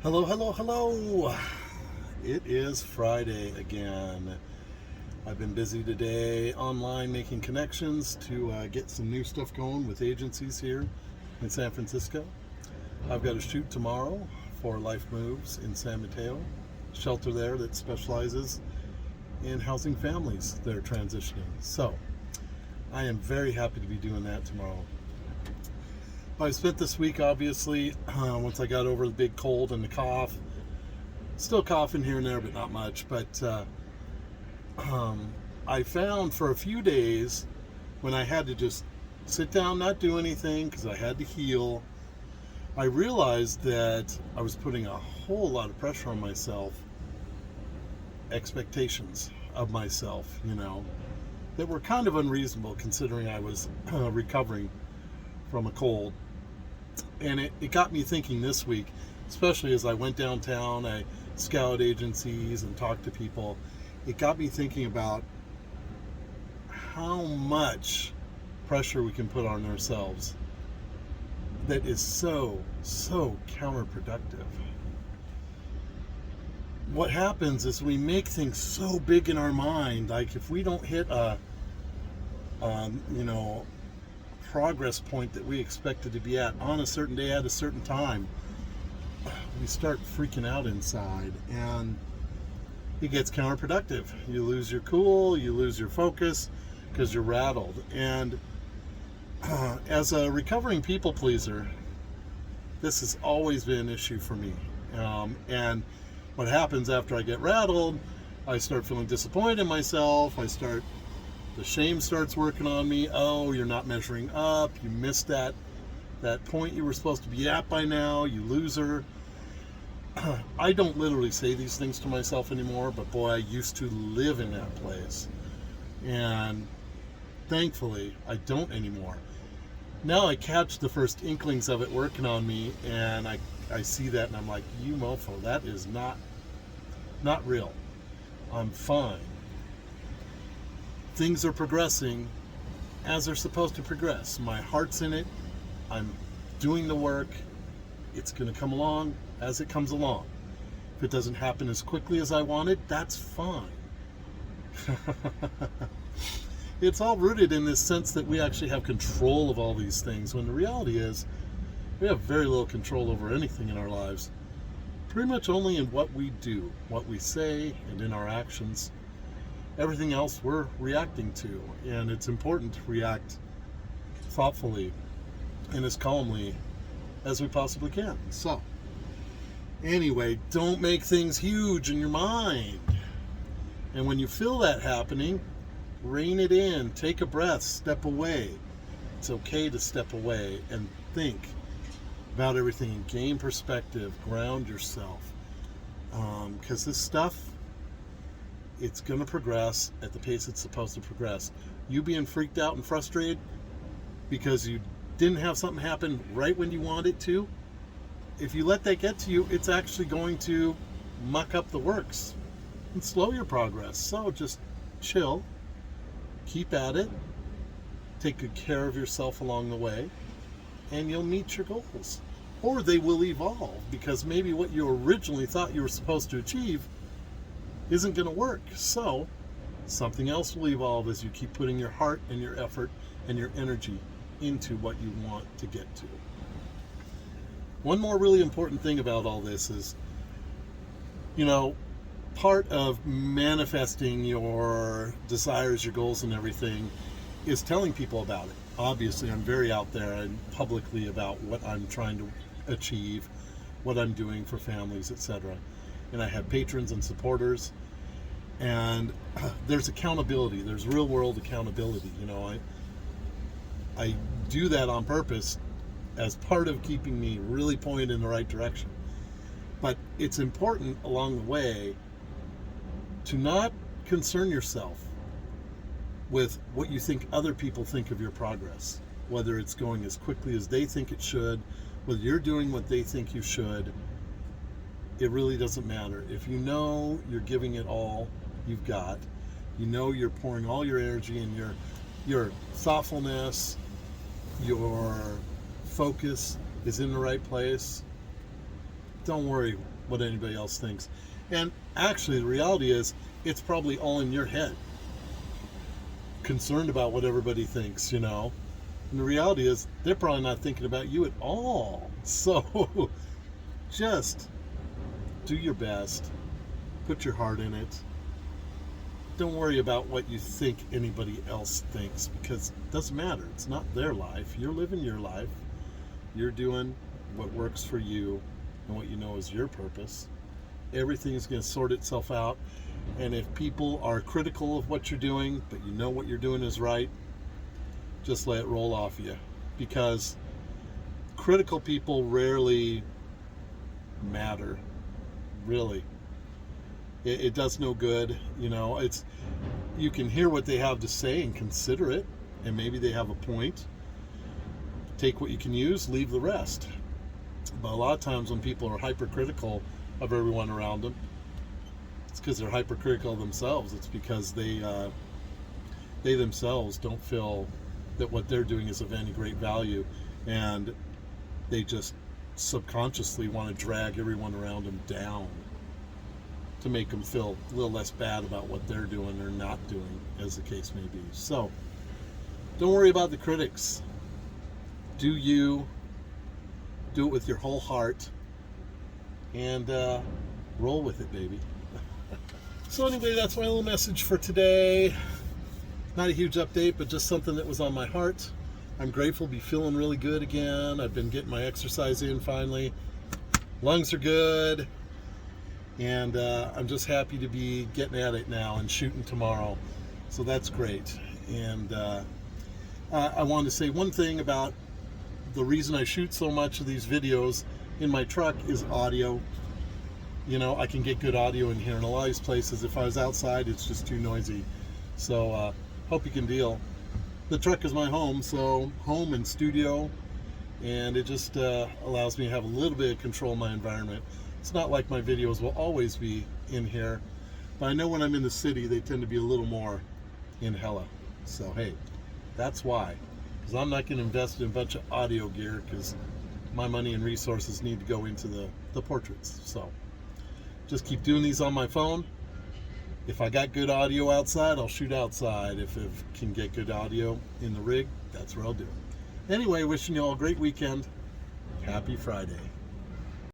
Hello, hello, hello. It is Friday again. I've been busy today online making connections to get some new stuff going with agencies here in San Francisco. I've got a shoot tomorrow for LifeMoves in San Mateo, shelter there that specializes in housing families that are transitioning. So I am very happy to be doing that tomorrow. I spent this week, obviously, once I got over the big cold and the cough, still coughing here and there, but not much. But I found for a few days when I had to just sit down, not do anything, because I had to heal, I realized that I was putting a whole lot of pressure on myself, expectations of myself, that were kind of unreasonable considering I was recovering from a cold. And it got me thinking this week, especially as I went downtown, I scoured agencies and talked to people. It got me thinking about how much pressure we can put on ourselves that is so counterproductive. What happens is we make things so big in our mind, like if we don't hit a progress point that we expected to be at on a certain day at a certain time, we start freaking out inside, and it gets counterproductive. You lose your cool, you lose your focus because you're rattled. And as a recovering people pleaser, this has always been an issue for me. And what happens after I get rattled, I start feeling disappointed in myself. The shame starts working on me. Oh, you're not measuring up. You missed that point you were supposed to be at by now. You loser. I don't literally say these things to myself anymore, but boy, I used to live in that place. And thankfully, I don't anymore. Now I catch the first inklings of it working on me, and I see that, and I'm like, you mofo, that is not real. I'm fine. Things are progressing as they're supposed to progress. My heart's in it. I'm doing the work. It's going to come along as it comes along. If it doesn't happen as quickly as I wanted, that's fine. It's all rooted in this sense that we actually have control of all these things, when the reality is we have very little control over anything in our lives. Pretty much only in what we do, what we say, and in our actions. Everything else we're reacting to, and it's important to react thoughtfully and as calmly as we possibly can. So, anyway, don't make things huge in your mind. And when you feel that happening, rein it in, take a breath, step away. It's okay to step away and think about everything and gain perspective, ground yourself. Because this stuff, it's going to progress at the pace it's supposed to progress. You being freaked out and frustrated because you didn't have something happen right when you wanted it to, if you let that get to you, it's actually going to muck up the works and slow your progress. So just chill, keep at it, take good care of yourself along the way, and you'll meet your goals. Or they will evolve, because maybe what you originally thought you were supposed to achieve isn't going to work. So something else will evolve as you keep putting your heart and your effort and your energy into what you want to get to. One more really important thing about all this is, part of manifesting your desires, your goals, and everything is telling people about it. Obviously, I'm very out there and publicly about what I'm trying to achieve, what I'm doing for families, etc. And I have patrons and supporters, and there's accountability. There's real world accountability. I do that on purpose as part of keeping me really pointed in the right direction. But it's important along the way to not concern yourself with what you think other people think of your progress, whether it's going as quickly as they think it should, whether you're doing what they think you should. It really doesn't matter. If you know you're giving it all you've got, you're pouring all your energy and your thoughtfulness, your focus is in the right place, Don't worry what anybody else thinks. And actually, the reality is, it's probably all in your head. Concerned about what everybody thinks, you know. And the reality is, they're probably not thinking about you at all. So, just do your best. Put your heart in it. Don't worry about what you think anybody else thinks, because it doesn't matter. It's not their life. You're living your life. You're doing what works for you and what you know is your purpose. Everything is going to sort itself out. And if people are critical of what you're doing, but you know what you're doing is right, just let it roll off you. Because critical people rarely matter, really. It does no good, you know. You can hear what they have to say and consider it, and maybe they have a point. Take what you can use, leave the rest. But a lot of times when people are hypercritical of everyone around them, it's because they're hypercritical of themselves. It's because they themselves don't feel that what they're doing is of any great value, and they just subconsciously want to drag everyone around them down to make them feel a little less bad about what they're doing or not doing, as the case may be. So don't worry about the critics. Do you. Do it with your whole heart, and roll with it, baby. So anyway, that's my little message for today. Not a huge update, but just something that was on my heart. I'm grateful to be feeling really good again. I've been getting my exercise in finally. Lungs are good. And I'm just happy to be getting at it now and shooting tomorrow. So that's great. And I wanted to say one thing about the reason I shoot so much of these videos in my truck is audio. You know, I can get good audio in here. In a lot of these places, if I was outside, it's just too noisy. So hope you can deal. The truck is my home, so home and studio, and it just allows me to have a little bit of control of my environment. It's not like my videos will always be in here, but I know when I'm in the city, they tend to be a little more in hella. So hey, that's why. Because I'm not going to invest in a bunch of audio gear, because my money and resources need to go into the portraits. So just keep doing these on my phone. If I got good audio outside, I'll shoot outside. If I can get good audio in the rig, that's where I'll do it. Anyway, wishing you all a great weekend. Happy Friday.